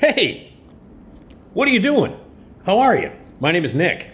Hey, what are you doing? How are you? My name is Nick.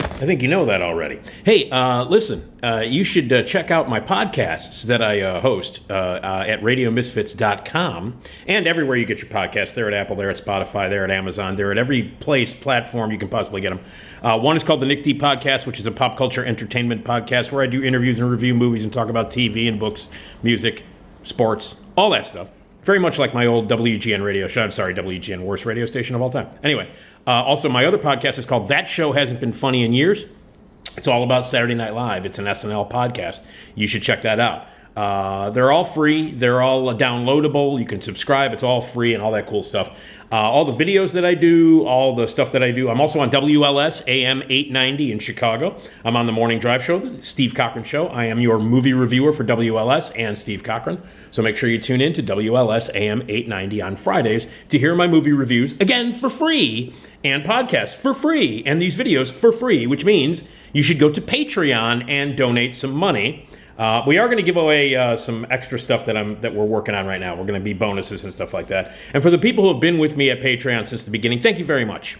I think you know that already. Hey, listen, you should check out my podcasts that I host at radiomisfits.com and everywhere you get your podcasts. They're at Apple, they're at Spotify, they're at Amazon, they're at every platform you can possibly get them. One is called the Nick D Podcast, which is a pop culture entertainment podcast where I do interviews and review movies and talk about TV and books, music, sports, all that stuff. Very much like my old WGN radio show. I'm sorry, WGN, worst radio station of all time. Anyway, also my other podcast is called That Show Hasn't Been Funny in Years. It's all about Saturday Night Live. It's an SNL podcast. You should check that out. They're all free. They're all downloadable. You can subscribe. It's all free and all that cool stuff. All the videos that I do, all the stuff that I do. I'm also on WLS AM 890 in Chicago. I'm on the Morning Drive Show, the Steve Cochran Show. I am your movie reviewer for WLS and Steve Cochran. So make sure you tune in to WLS AM 890 on Fridays to hear my movie reviews, again, for free, and podcasts for free, and these videos for free, which means you should go to Patreon and donate some money. We are going to give away some extra stuff that we're working on right now. We're going to be bonuses and stuff like that. And for the people who have been with me at Patreon since the beginning, thank you very much.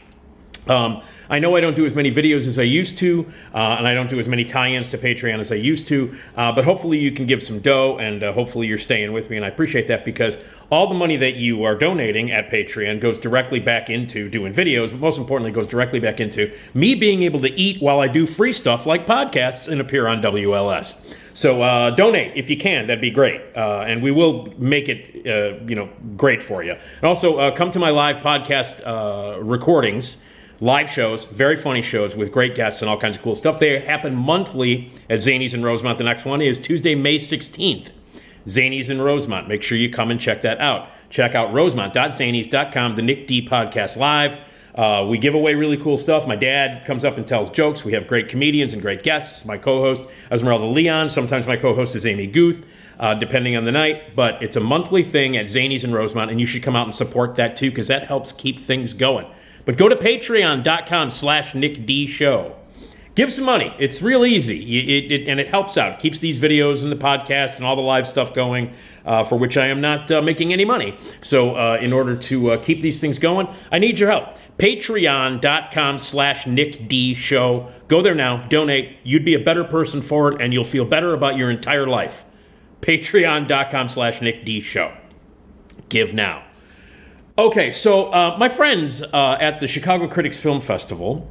I know I don't do as many videos as I used to, and I don't do as many tie-ins to Patreon as I used to, but hopefully you can give some dough, and hopefully you're staying with me, and I appreciate that because all the money that you are donating at Patreon goes directly back into doing videos, but most importantly goes directly back into me being able to eat while I do free stuff like podcasts and appear on WLS. So donate if you can. That'd be great, and we will make it great for you. And also come to my live podcast recordings. Live shows, very funny shows with great guests and all kinds of cool stuff. They happen monthly at Zanies in Rosemont. The next one is Tuesday, May 16th. Zanies in Rosemont. Make sure you come and check that out. Check out rosemont.zanies.com, the Nick D Podcast Live. We give away really cool stuff. My dad comes up and tells jokes. We have great comedians and great guests. My co-host, Esmeralda Leon. Sometimes my co-host is Amy Guth, depending on the night. But it's a monthly thing at Zanies in Rosemont, and you should come out and support that too because that helps keep things going. But go to patreon.com/NickDShow. Give some money. It's real easy. And it helps out. It keeps these videos and the podcasts and all the live stuff going, for which I am not making any money. So in order to keep these things going, I need your help. Patreon.com/NickDShow. Go there now. Donate. You'd be a better person for it, and you'll feel better about your entire life. Patreon.com/NickDShow. Give now. Okay, so my friends at the Chicago Critics Film Festival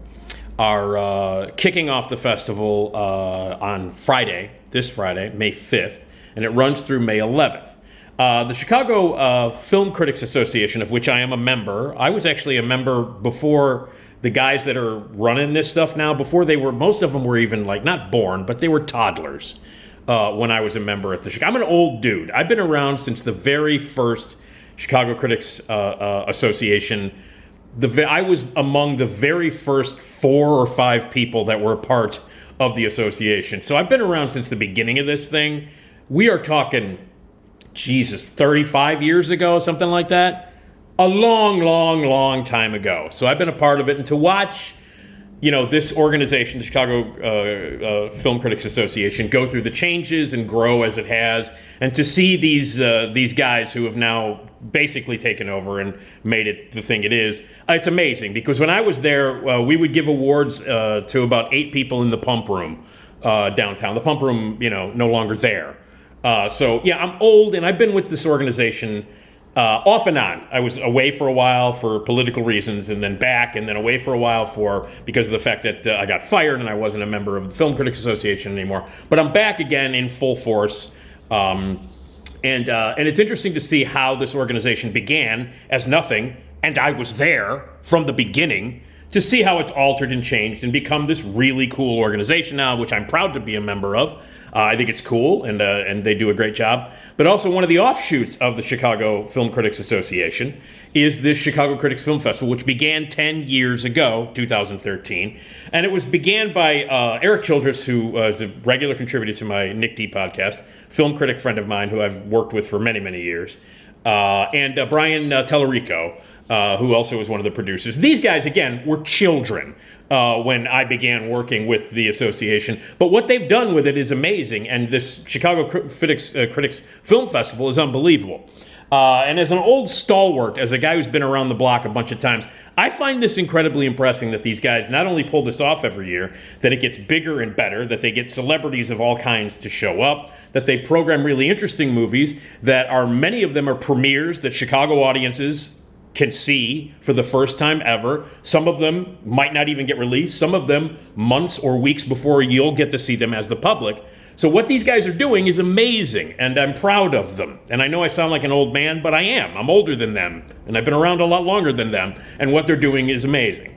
are kicking off the festival on Friday, this Friday, May 5th, and it runs through May 11th. The Chicago Film Critics Association, of which I am a member, I was actually a member before the guys that are running this stuff now, before they were, most of them were even like, not born, but they were toddlers when I was a member at the Chicago. I'm an old dude. I've been around since the very first Chicago Critics Association. I was among the very first 4 or 5 people that were a part of the association. So I've been around since the beginning of this thing. We are talking, 35 years ago, something like that. A long, long, long time ago. So I've been a part of it. And to watch, this organization, the Chicago Film Critics Association, go through the changes and grow as it has, and to see these guys who have now basically taken over and made it the thing it is, it's amazing. Because when I was there, we would give awards to about 8 people in the pump room downtown. The pump room, no longer there. So yeah, I'm old, and I've been with this organization off and on. I was away for a while for political reasons, and then back, and then away for a while because of the fact that I got fired and I wasn't a member of the Film Critics Association anymore. But I'm back again in full force, and it's interesting to see how this organization began as nothing, and I was there from the beginning, to see how it's altered and changed and become this really cool organization now, which I'm proud to be a member of. I think it's cool, and they do a great job. But also one of the offshoots of the Chicago Film Critics Association is this Chicago Critics Film Festival, which began 10 years ago, 2013. And it was began by Eric Childress, who is a regular contributor to my Nick D podcast, film critic friend of mine who I've worked with for many, many years, and Brian Tellerico, who also was one of the producers. These guys, again, were children when I began working with the association. But what they've done with it is amazing, and this Chicago Critics Film Festival is unbelievable. And as an old stalwart, as a guy who's been around the block a bunch of times, I find this incredibly impressive that these guys not only pull this off every year, that it gets bigger and better, that they get celebrities of all kinds to show up, that they program really interesting movies that are, many of them are premieres that Chicago audiences can see for the first time ever. Some of them might not even get released. Some of them months or weeks before you'll get to see them as the public. So what these guys are doing is amazing, and I'm proud of them. And I know I sound like an old man, but I am. I'm older than them, and I've been around a lot longer than them, and what they're doing is amazing.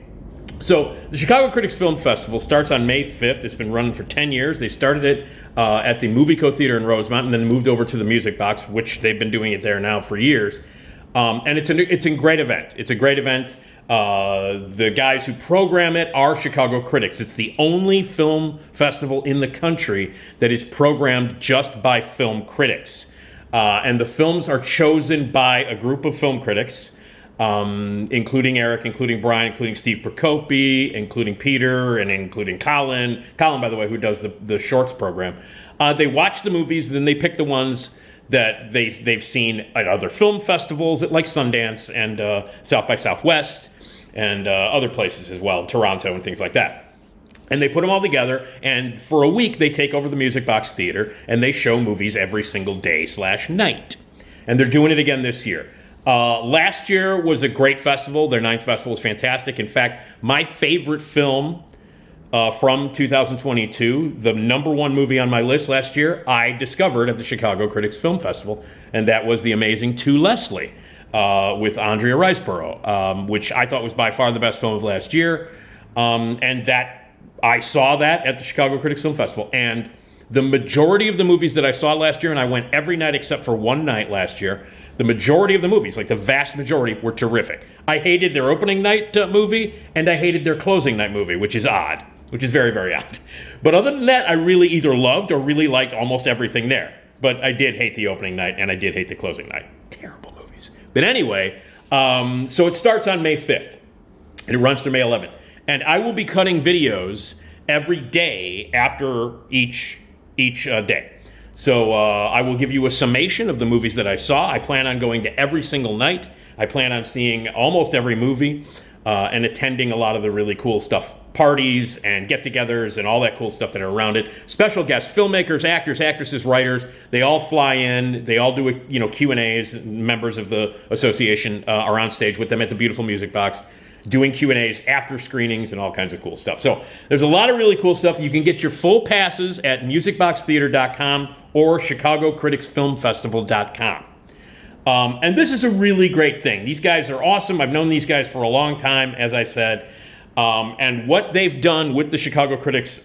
So the Chicago Critics Film Festival starts on May 5th. It's been running for 10 years. They started it at the Movie Co. Theater in Rosemont and then moved over to the Music Box, which they've been doing it there now for years. And it's a great event. It's a great event. The guys who program it are Chicago critics. It's the only film festival in the country that is programmed just by film critics. And the films are chosen by a group of film critics, including Eric, including Brian, including Steve Procopi, including Peter, and including Colin. Colin, by the way, who does the shorts program. They watch the movies, and then they pick the ones that they've seen at other film festivals, like Sundance and South by Southwest, and other places as well, Toronto and things like that. And they put them all together, and for a week they take over the Music Box Theater, and they show movies every single day/night. And they're doing it again this year. Last year was a great festival. Their ninth festival was fantastic. In fact, my favorite film from 2022, the number one movie on my list last year, I discovered at the Chicago Critics Film Festival, and that was the amazing To Leslie with Andrea Riseborough, which I thought was by far the best film of last year. And that I saw that at the Chicago Critics Film Festival. And the majority of the movies that I saw last year, and I went every night except for one night last year, the majority of the movies, like the vast majority, were terrific. I hated their opening night movie, and I hated their closing night movie, which is odd. Which is very, very odd. But other than that, I really either loved or really liked almost everything there. But I did hate the opening night, and I did hate the closing night. Terrible movies. But anyway, so it starts on May 5th, and it runs through May 11th. And I will be cutting videos every day after each day. So I will give you a summation of the movies that I saw. I plan on going to every single night. I plan on seeing almost every movie and attending a lot of the really cool stuff, parties and get-togethers and all that cool stuff that are around it. Special guests, filmmakers, actors, actresses, writers, they all fly in. They all do Q&As. Members of the association are on stage with them at the beautiful Music Box doing Q&As after screenings and all kinds of cool stuff. So there's a lot of really cool stuff. You can get your full passes at musicboxtheater.com or chicagocriticsfilmfestival.com. And this is a really great thing. These guys are awesome. I've known these guys for a long time, as I said. And what they've done with the Chicago Critics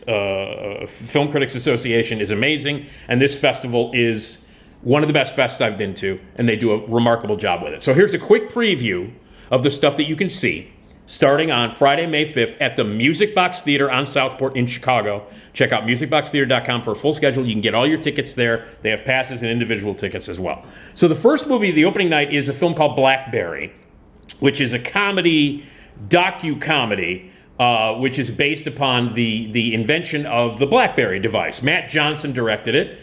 Film Critics Association is amazing. And this festival is one of the best fests I've been to, and they do a remarkable job with it. So here's a quick preview of the stuff that you can see starting on Friday, May 5th at the Music Box Theater on Southport in Chicago. Check out musicboxtheater.com for a full schedule. You can get all your tickets there. They have passes and individual tickets as well. So the first movie, the opening night, is a film called Blackberry, which is a comedy, docu-comedy, which is based upon the invention of the BlackBerry device. Matt Johnson directed it,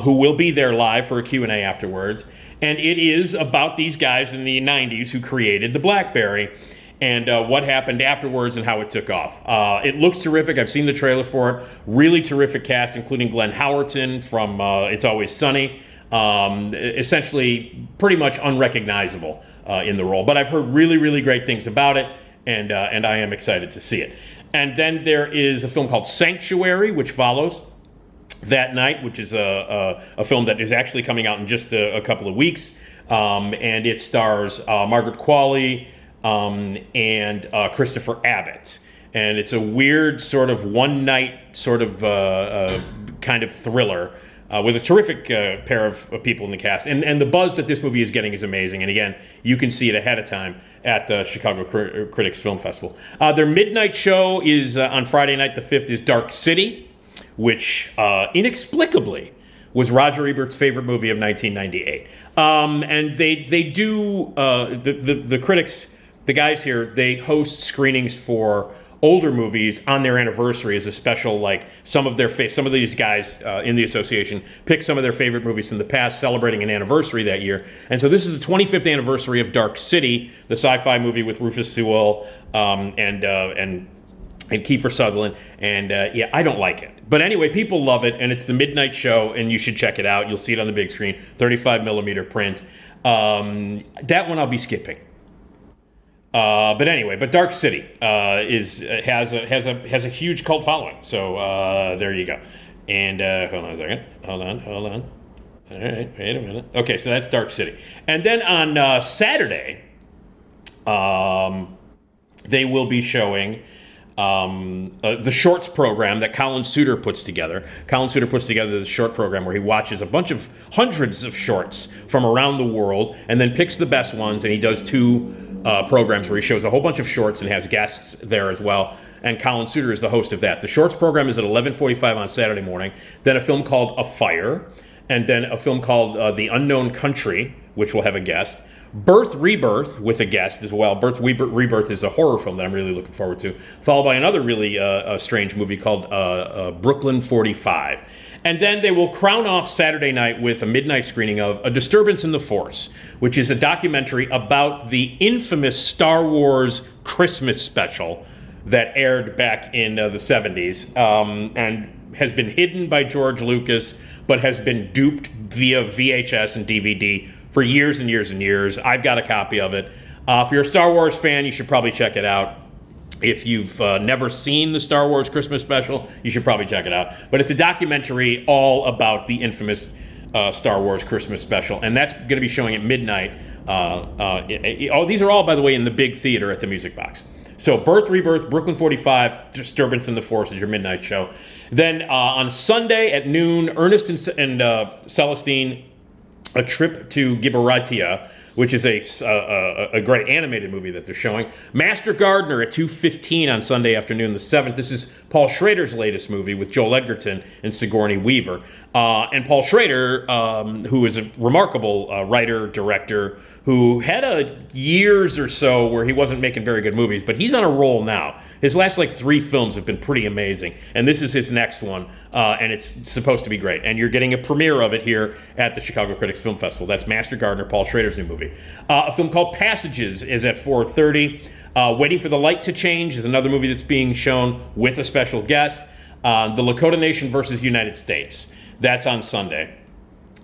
who will be there live for a Q&A afterwards. And it is about these guys in the 90s who created the BlackBerry and what happened afterwards and how it took off. It looks terrific. I've seen the trailer for it. Really terrific cast, including Glenn Howerton from It's Always Sunny. Essentially pretty much unrecognizable in the role. But I've heard really, really great things about it, and I am excited to see it. And then there is a film called Sanctuary, which follows that night, which is a film that is actually coming out in just a couple of weeks. And it stars Margaret Qualley and Christopher Abbott. And it's a weird sort of one-night sort of kind of thriller with a terrific pair of people in the cast. And the buzz that this movie is getting is amazing. And again, you can see it ahead of time at the Chicago Critics Film Festival. Their midnight show is on Friday night, the 5th, is Dark City, which inexplicably was Roger Ebert's favorite movie of 1998. And they do, the critics, the guys here, they host screenings for older movies on their anniversary as a special, like some of these guys in the association pick some of their favorite movies from the past, celebrating an anniversary that year. And so this is the 25th anniversary of Dark City, the sci-fi movie with Rufus Sewell and Kiefer Sutherland. And yeah, I don't like it. But anyway, people love it, and it's the midnight show, and you should check it out. You'll see it on the big screen, 35 millimeter print. That one I'll be skipping. But anyway, Dark City has a huge cult following. So there you go. And hold on a second. Hold on. All right, wait a minute. Okay, so that's Dark City. And then on Saturday, they will be showing the shorts program that Colin Suter puts together. Colin Suter puts together the short program where he watches hundreds of shorts from around the world and then picks the best ones, and he does two programs where he shows a whole bunch of shorts and has guests there as well. And Colin Suter is the host of that. The shorts program is at 11:45 on Saturday morning. Then a film called A Fire, and then a film called The Unknown Country, which will have a guest. Birth Rebirth with a guest as well. Birth Rebirth is a horror film that I'm really looking forward to, followed by another really strange movie called Brooklyn 45. And then they will crown off Saturday night with a midnight screening of A Disturbance in the Force, which is a documentary about the infamous Star Wars Christmas special that aired back in the 70s and has been hidden by George Lucas, but has been duped via VHS and DVD for years and years and years. I've got a copy of it. If you're a Star Wars fan, you should probably check it out. If you've never seen the Star Wars Christmas special, you should probably check it out. But it's a documentary all about the infamous Star Wars Christmas special, and that's going to be showing at midnight. These are all, by the way, in the big theater at the Music Box. So Birth, Rebirth, Brooklyn 45, Disturbance in the Force is your midnight show. Then on Sunday at noon, Ernest and Celestine, A Trip to Gibaratia, which is a great animated movie that they're showing. Master Gardener at 2:15 on Sunday afternoon, the 7th. This is Paul Schrader's latest movie with Joel Edgerton and Sigourney Weaver. And Paul Schrader, who is a remarkable writer, director, who had years or so where he wasn't making very good movies, but he's on a roll now. His last 3 films have been pretty amazing, and this is his next one, and it's supposed to be great. And you're getting a premiere of it here at the Chicago Critics Film Festival. That's Master Gardener, Paul Schrader's new movie. A film called Passages is at 4:30. Waiting for the Light to Change is another movie that's being shown with a special guest. The Lakota Nation versus United States. That's on Sunday.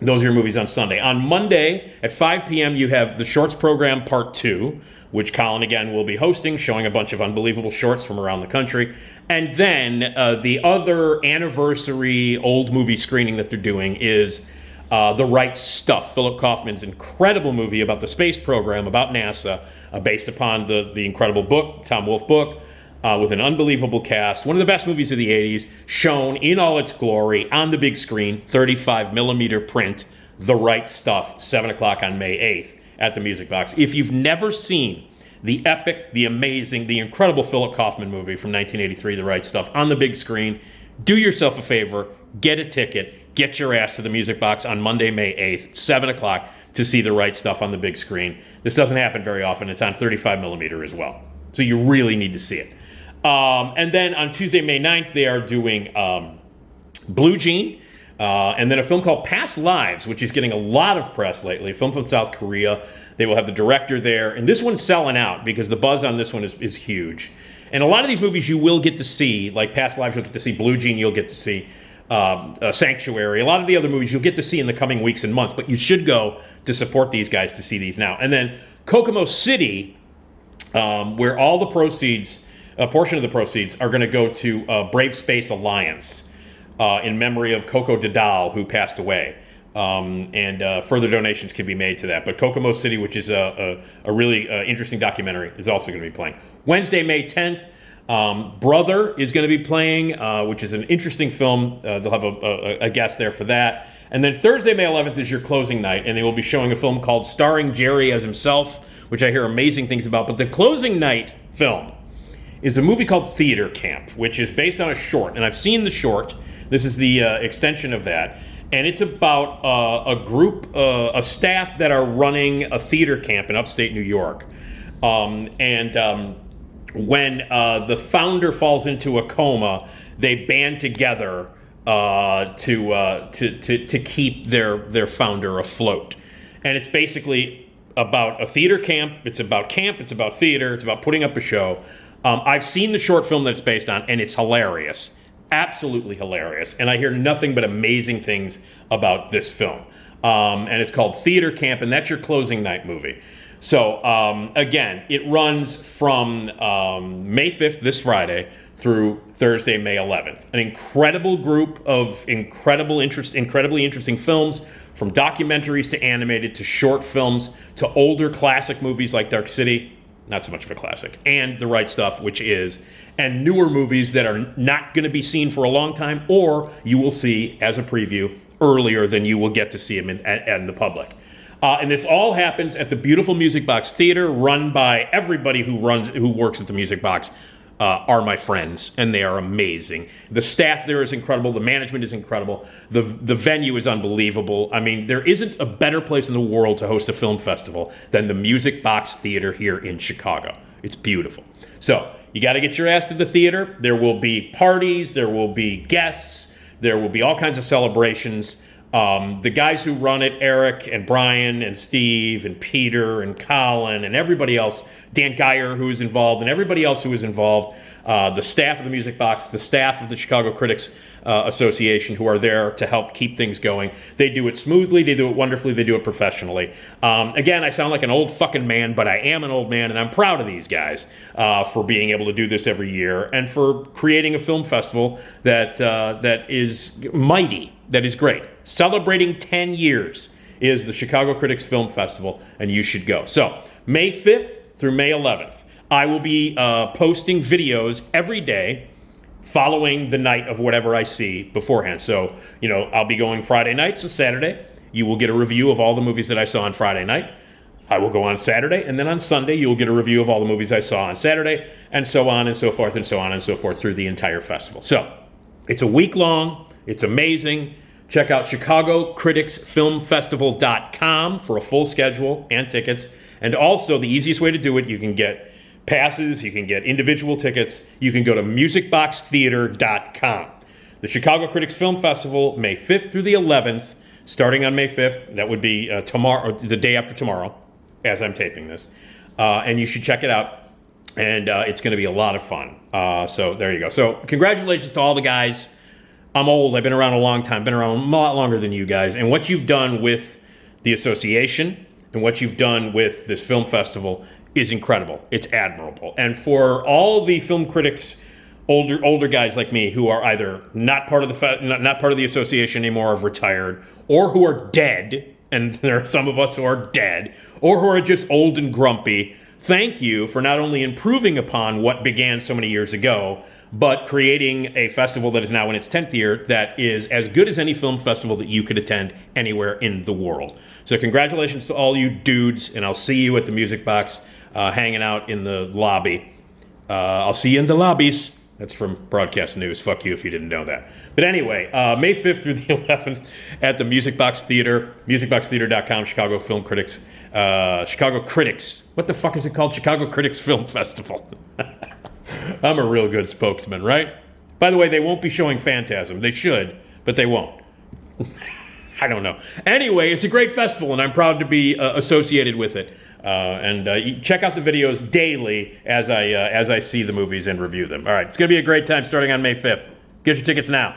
Those are your movies on Sunday. On Monday at 5 p.m., you have the Shorts Program Part 2, which Colin, again, will be hosting, showing a bunch of unbelievable shorts from around the country. And then the other anniversary old movie screening that they're doing is The Right Stuff, Philip Kaufman's incredible movie about the space program, about NASA, based upon the incredible book, Tom Wolfe book, with an unbelievable cast. One of the best movies of the 80s, shown in all its glory on the big screen, 35 millimeter print, The Right Stuff, 7 o'clock on May 8th at the Music Box. If you've never seen the epic, the amazing, the incredible Philip Kaufman movie from 1983, The Right Stuff, on the big screen, do yourself a favor, get a ticket, get your ass to the Music Box on Monday, May 8th, 7 o'clock, to see The Right Stuff on the big screen. This doesn't happen very often. It's on 35 millimeter as well. So you really need to see it. And then on Tuesday, May 9th, they are doing Blue Jean, and then a film called Past Lives, which is getting a lot of press lately, a film from South Korea. They will have the director there, and this one's selling out because the buzz on this one is huge. And a lot of these movies you will get to see, like Past Lives, you'll get to see Blue Jean, you'll get to see Sanctuary. A lot of the other movies you'll get to see in the coming weeks and months, but you should go to support these guys to see these now. And then Kokomo City, where all the proceeds, a portion of the proceeds, are going to go to Brave Space Alliance in memory of Coco Dadal, who passed away. And further donations can be made to that. But Kokomo City, which is a really interesting documentary, is also going to be playing. Wednesday, May 10th, Brother is going to be playing, which is an interesting film. They'll have a guest there for that. And then Thursday, May 11th is your closing night, and they will be showing a film called Starring Jerry as Himself, which I hear amazing things about. But the closing night film is a movie called Theater Camp, which is based on a short. And I've seen the short. This is the extension of that. And it's about a group, a staff that are running a theater camp in upstate New York. when the founder falls into a coma, they band together to keep their founder afloat. And it's basically about a theater camp. It's about theater. It's about putting up a show. I've seen the short film that it's based on, and it's hilarious. Absolutely hilarious. And I hear nothing but amazing things about this film. And it's called Theater Camp, and that's your closing night movie. So, again, it runs from May 5th, this Friday, through Thursday, May 11th. An incredible group of incredibly interesting films, from documentaries to animated to short films to older classic movies like Dark City, not so much of a classic, and The Right Stuff, which is, and newer movies that are not going to be seen for a long time, or you will see as a preview earlier than you will get to see them in the public. And this all happens at the beautiful Music Box Theater, run by everybody who works at the Music Box. Are my friends, and they are amazing. The staff there is incredible. The management is incredible. The venue is unbelievable. I mean, there isn't a better place in the world to host a film festival than the Music Box Theater here in Chicago. It's beautiful. So you got to get your ass to the theater. There will be parties. There will be guests. There will be all kinds of celebrations. The guys who run it, Eric and Brian and Steve and Peter and Colin and everybody else, Dan Geyer, who is involved, and everybody else who is involved, the staff of the Music Box, the staff of the Chicago Critics Association, who are there to help keep things going. They do it smoothly, they do it wonderfully, they do it professionally. Again, I sound like an old fucking man, but I am an old man, and I'm proud of these guys for being able to do this every year and for creating a film festival that is mighty, that is great. Celebrating 10 years is the Chicago Critics Film Festival, and you should go. So, May 5th through May 11th, I will be posting videos every day following the night of whatever I see beforehand. So, I'll be going Friday night, so Saturday, you will get a review of all the movies that I saw on Friday night. I will go on Saturday, and then on Sunday, you will get a review of all the movies I saw on Saturday, and so on and so forth and so on and so forth through the entire festival. So, it's a week long. It's amazing. Check out ChicagoCriticsFilmFestival.com for a full schedule and tickets. And also, the easiest way to do it, you can get passes, you can get individual tickets, you can go to MusicBoxTheater.com. The Chicago Critics Film Festival, May 5th through the 11th, starting on May 5th. That would be tomorrow, the day after tomorrow, as I'm taping this. And you should check it out. And it's going to be a lot of fun. So there you go. So congratulations to all the guys. I'm old. I've been around a long time. Been around a lot longer than you guys. And what you've done with the association and what you've done with this film festival is incredible. It's admirable. And for all the film critics, older guys like me, who are either not part of the association anymore, have retired, or who are dead, and there are some of us who are dead, or who are just old and grumpy, thank you for not only improving upon what began so many years ago, but creating a festival that is now in its 10th year that is as good as any film festival that you could attend anywhere in the world. So congratulations to all you dudes, and I'll see you at the Music Box, hanging out in the lobby. I'll see you in the lobbies. That's from Broadcast News. Fuck you if you didn't know that. But anyway, May 5th through the 11th at the Music Box Theater, MusicBoxTheater.com, Chicago Film Critics, Chicago Critics. What the fuck is it called? Chicago Critics Film Festival. I'm a real good spokesman, right? By the way, they won't be showing Phantasm. They should, but they won't. I don't know. Anyway, it's a great festival, and I'm proud to be associated with it. And check out the videos daily as I see the movies and review them. All right, it's going to be a great time starting on May 5th. Get your tickets now.